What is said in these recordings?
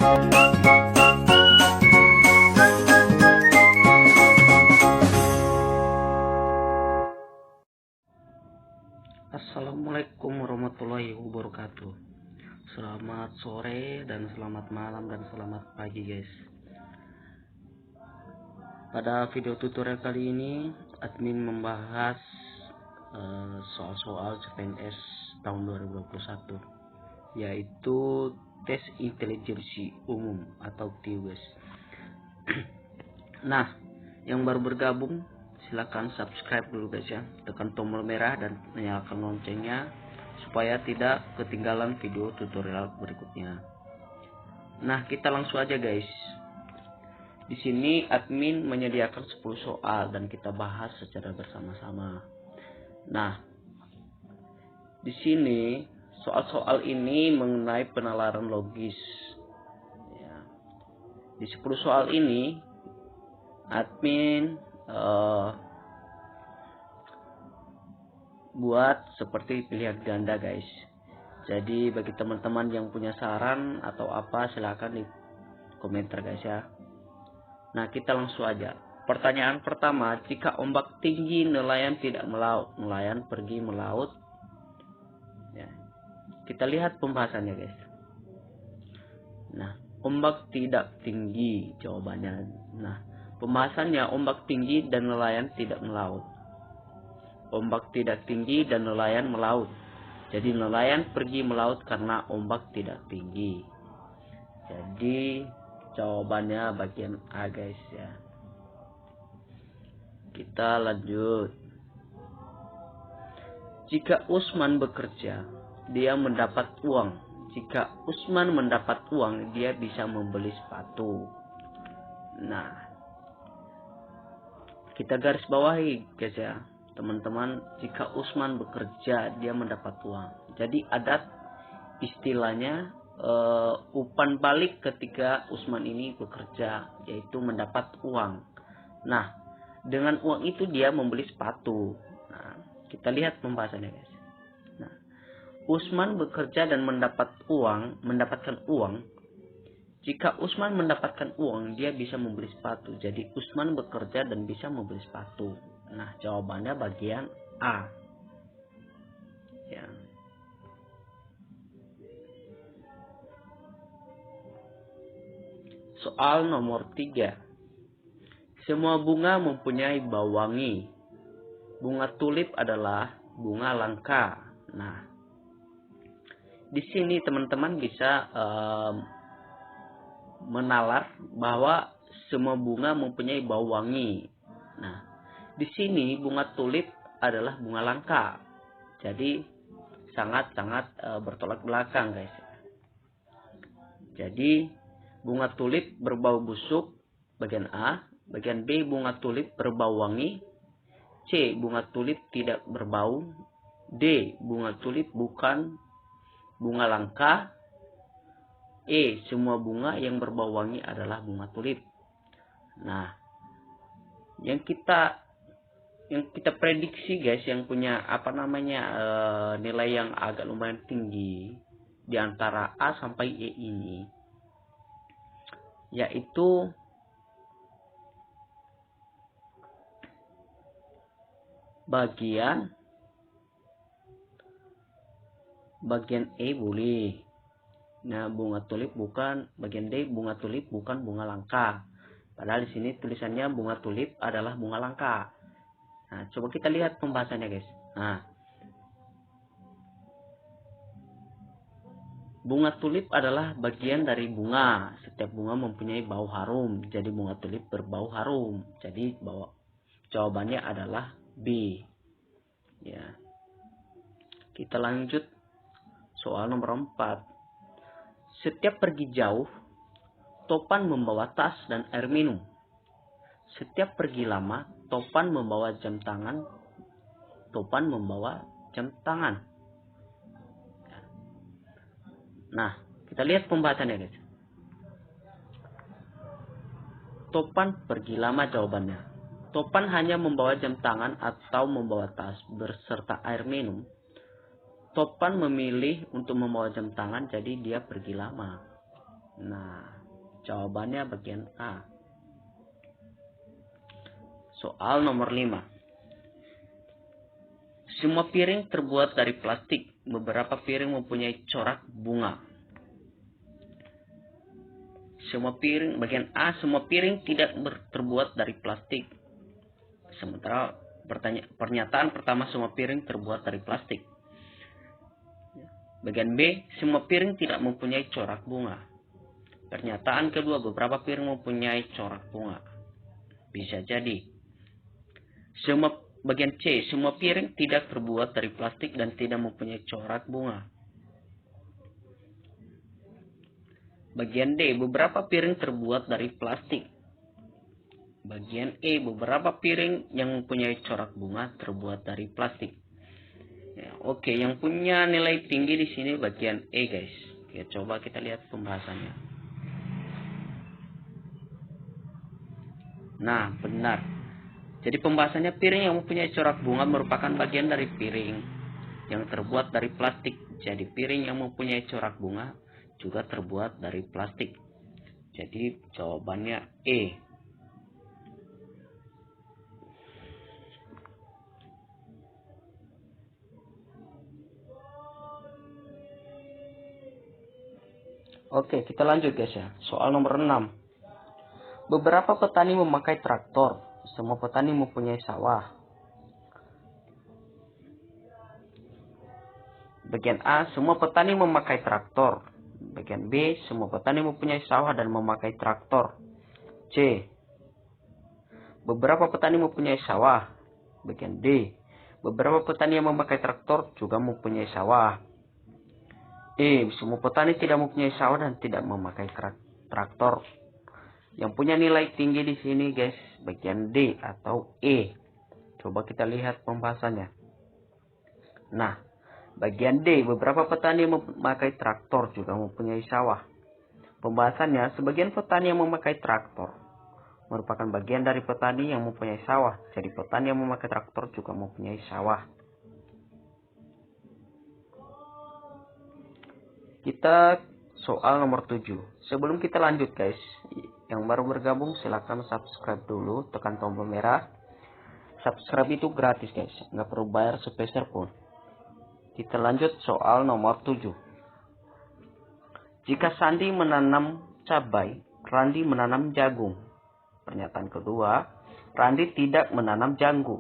Assalamualaikum warahmatullahi wabarakatuh. Selamat sore dan selamat malam dan selamat pagi guys. Pada video tutorial kali ini admin membahas soal-soal CPNS tahun 2021, yaitu tes intelijensi umum atau TIWS. Nah, yang baru bergabung silakan subscribe dulu guys ya, tekan tombol merah dan nyalakan loncengnya supaya tidak ketinggalan video tutorial berikutnya. Nah, kita langsung aja guys. Di sini admin menyediakan 10 soal dan kita bahas secara bersama-sama. Nah, di sini soal-soal ini mengenai penalaran logis. Ya. Di 10 soal ini admin buat seperti pilihan ganda guys. Jadi bagi teman-teman yang punya saran atau apa silahkan di komentar guys ya. Nah, kita langsung aja. Pertanyaan pertama, jika ombak tinggi nelayan tidak melaut, nelayan pergi melaut. Ya. Kita lihat pembahasannya guys. Nah, ombak tidak tinggi jawabannya. Nah, pembahasannya ombak tinggi dan nelayan tidak melaut. Ombak tidak tinggi dan nelayan melaut. Jadi nelayan pergi melaut karena ombak tidak tinggi. Jadi jawabannya bagian A guys ya. Kita lanjut. Jika Usman bekerja, dia mendapat uang. Jika Usman mendapat uang, dia bisa membeli sepatu. Nah, kita garis bawahi guys ya. Teman-teman, jika Usman bekerja dia mendapat uang. Jadi ada istilahnya umpan balik ketika Usman ini bekerja, yaitu mendapat uang. Nah, dengan uang itu dia membeli sepatu. Nah, kita lihat pembahasannya guys. Nah, Usman bekerja dan mendapatkan uang. Jika Usman mendapatkan uang, dia bisa membeli sepatu. Jadi Usman bekerja dan bisa membeli sepatu. Nah, jawabannya bagian A. Ya. Soal nomor 3. Semua bunga mempunyai bau wangi. Bunga tulip adalah bunga langka. Nah, di sini teman-teman bisa menalar bahwa semua bunga mempunyai bau wangi. Nah, di sini bunga tulip adalah bunga langka. Jadi sangat-sangat bertolak belakang guys. Jadi bunga tulip berbau busuk bagian A, bagian B bunga tulip berbau wangi, C bunga tulip tidak berbau, D bunga tulip bukan bunga langka, E semua bunga yang berbau wangi adalah bunga tulip. Nah, yang kita prediksi guys, yang punya nilai yang agak lumayan tinggi di antara A sampai E ini, yaitu bagian E boleh. Nah, bunga tulip bukan, bagian D bunga tulip bukan bunga langka. Padahal di sini tulisannya bunga tulip adalah bunga langka. Nah, coba kita lihat pembahasannya guys. Nah, bunga tulip adalah bagian dari bunga. Setiap bunga mempunyai bau harum. Jadi bunga tulip berbau harum. Jadi jawabannya adalah B. Ya. Kita lanjut soal nomor 4. Setiap pergi jauh, Topan membawa tas dan air minum. Setiap pergi lama, Topan membawa jam tangan. Topan membawa jam tangan. Nah, kita lihat pembahasannya guys. Topan pergi lama jawabannya. Topan hanya membawa jam tangan atau membawa tas berserta air minum. Topan memilih untuk membawa jam tangan, jadi dia pergi lama. Nah, jawabannya bagian A. Soal nomor 5. Semua piring terbuat dari plastik. Beberapa piring mempunyai corak bunga. Semua piring, bagian A, semua piring tidak terbuat dari plastik. Sementara pernyataan pertama, semua piring terbuat dari plastik. Bagian B, semua piring tidak mempunyai corak bunga. Pernyataan kedua, beberapa piring mempunyai corak bunga. Bisa jadi. Bagian C, semua piring tidak terbuat dari plastik dan tidak mempunyai corak bunga. Bagian D, beberapa piring terbuat dari plastik. Bagian E, beberapa piring yang mempunyai corak bunga terbuat dari plastik. Ya, oke, yang punya nilai tinggi di sini bagian E, guys. Oke, coba kita lihat pembahasannya. Nah, benar. Jadi pembahasannya, piring yang mempunyai corak bunga merupakan bagian dari piring yang terbuat dari plastik. Jadi piring yang mempunyai corak bunga juga terbuat dari plastik. Jadi jawabannya E. Oke, kita lanjut guys ya. Soal nomor 6. Beberapa petani memakai traktor. Semua petani mempunyai sawah. Bagian A, semua petani memakai traktor. Bagian B, semua petani mempunyai sawah dan memakai traktor. C, beberapa petani mempunyai sawah. Bagian D, beberapa petani yang memakai traktor juga mempunyai sawah. E, semua petani tidak mempunyai sawah dan tidak memakai traktor. Yang punya nilai tinggi di sini guys, bagian D atau E. Coba kita lihat pembahasannya. Nah, bagian D, beberapa petani yang memakai traktor juga mempunyai sawah. Pembahasannya, sebagian petani yang memakai traktor merupakan bagian dari petani yang mempunyai sawah. Jadi petani yang memakai traktor juga mempunyai sawah. Kita soal nomor 7. Sebelum kita lanjut guys, yang baru bergabung silahkan subscribe dulu, tekan tombol merah. Subscribe itu gratis guys, nggak perlu bayar sepeser pun. Kita lanjut soal nomor 7. Jika Sandi menanam cabai, Randi menanam jagung. Pernyataan kedua, Randi tidak menanam jagung.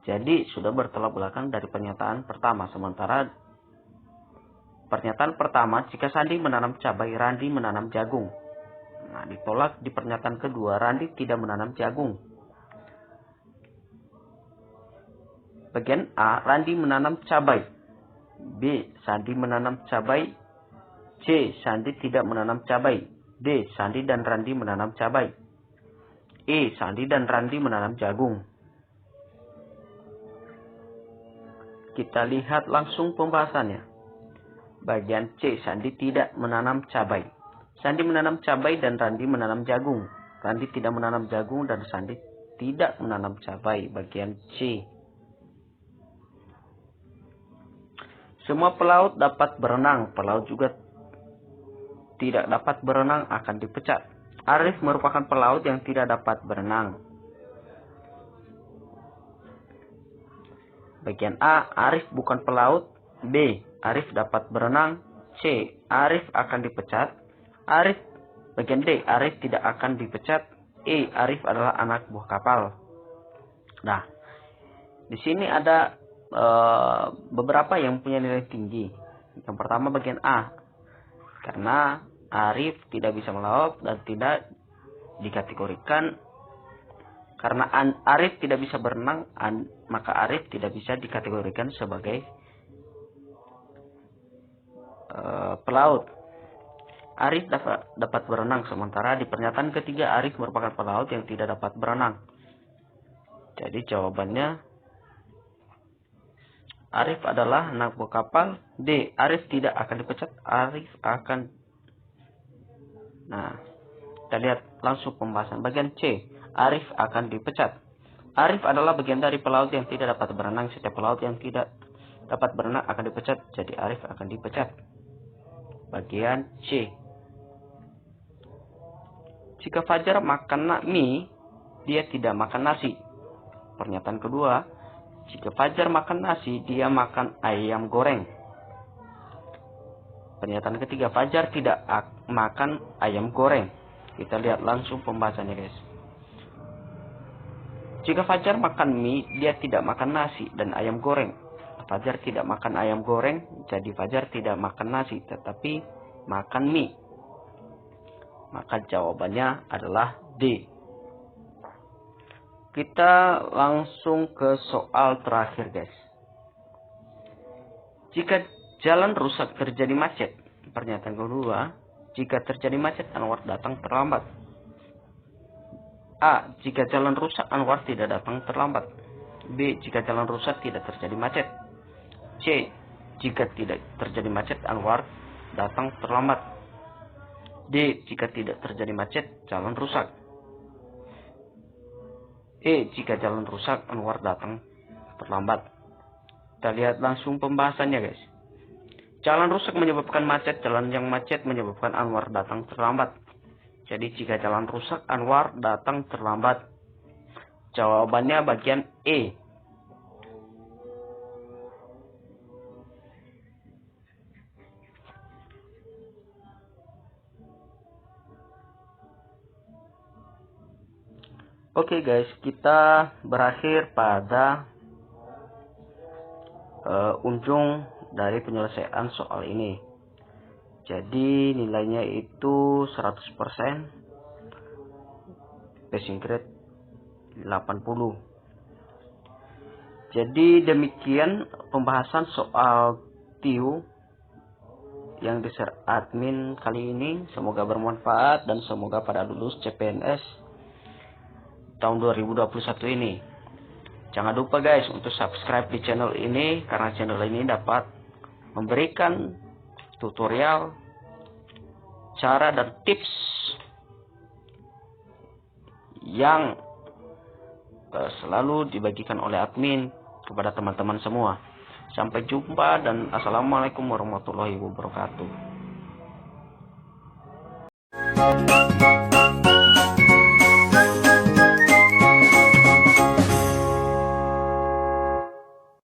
Jadi sudah bertolak belakang dari pernyataan pertama. Sementara pernyataan pertama, jika Sandi menanam cabai, Randi menanam jagung. Nah, ditolak di pernyataan kedua, Randi tidak menanam jagung. Bagian A, Randi menanam cabai. B, Sandi menanam cabai. C, Sandi tidak menanam cabai. D, Sandi dan Randi menanam cabai. E, Sandi dan Randi menanam jagung. Kita lihat langsung pembahasannya. Bagian C, Sandi tidak menanam cabai. Sandi menanam cabai dan Randi menanam jagung. Randi tidak menanam jagung dan Sandi tidak menanam cabai. Bagian C. Semua pelaut dapat berenang. Pelaut juga tidak dapat berenang akan dipecat. Arif merupakan pelaut yang tidak dapat berenang. Bagian A, Arif bukan pelaut. B, Arif dapat berenang. C, Arif akan dipecat. Bagian D, Arif tidak akan dipecat. E, Arif adalah anak buah kapal. Nah, di sini ada beberapa yang punya nilai tinggi. Yang pertama bagian A, karena Arif tidak bisa melaut dan tidak dikategorikan. Karena Arif tidak bisa berenang, maka Arif tidak bisa dikategorikan sebagai pelaut. Arif dapat berenang, sementara di pernyataan ketiga Arif merupakan pelaut yang tidak dapat berenang. Jadi jawabannya Arif adalah anak buah kapal. D, Arif tidak akan dipecat. Arif akan. Nah, kita lihat langsung pembahasan. Bagian C, Arif akan dipecat. Arif adalah bagian dari pelaut yang tidak dapat berenang. Setiap pelaut yang tidak dapat berenang akan dipecat, jadi Arif akan dipecat. Bagian C. Jika Fajar makan mie, dia tidak makan nasi. Pernyataan kedua, jika Fajar makan nasi, dia makan ayam goreng. Pernyataan ketiga, Fajar tidak makan ayam goreng. Kita lihat langsung pembahasannya, guys. Jika Fajar makan mie, dia tidak makan nasi dan ayam goreng. Fajar tidak makan ayam goreng, jadi Fajar tidak makan nasi, tetapi makan mie. Maka jawabannya adalah D. Kita langsung ke soal terakhir, guys. Jika jalan rusak terjadi macet. Pernyataan kedua, jika terjadi macet, Anwar datang terlambat. A. Jika jalan rusak, Anwar tidak datang terlambat. B. Jika jalan rusak, tidak terjadi macet. C. Jika tidak terjadi macet, Anwar datang terlambat. D. Jika tidak terjadi macet, jalan rusak. E. Jika jalan rusak, Anwar datang terlambat. Kita lihat langsung pembahasannya, guys. Jalan rusak menyebabkan macet, jalan yang macet menyebabkan Anwar datang terlambat. Jadi jika jalan rusak, Anwar datang terlambat. Jawabannya bagian E. Oke, guys, kita berakhir pada ujung dari penyelesaian soal ini. Jadi nilainya itu 100%, passing grade 80. Jadi demikian pembahasan soal TIU yang di-share admin kali ini. Semoga bermanfaat dan semoga pada lulus CPNS tahun 2021 ini. Jangan lupa, guys, untuk subscribe di channel ini, karena channel ini dapat memberikan tutorial, cara dan tips yang selalu dibagikan oleh admin kepada teman-teman semua. Sampai jumpa dan assalamualaikum warahmatullahi wabarakatuh.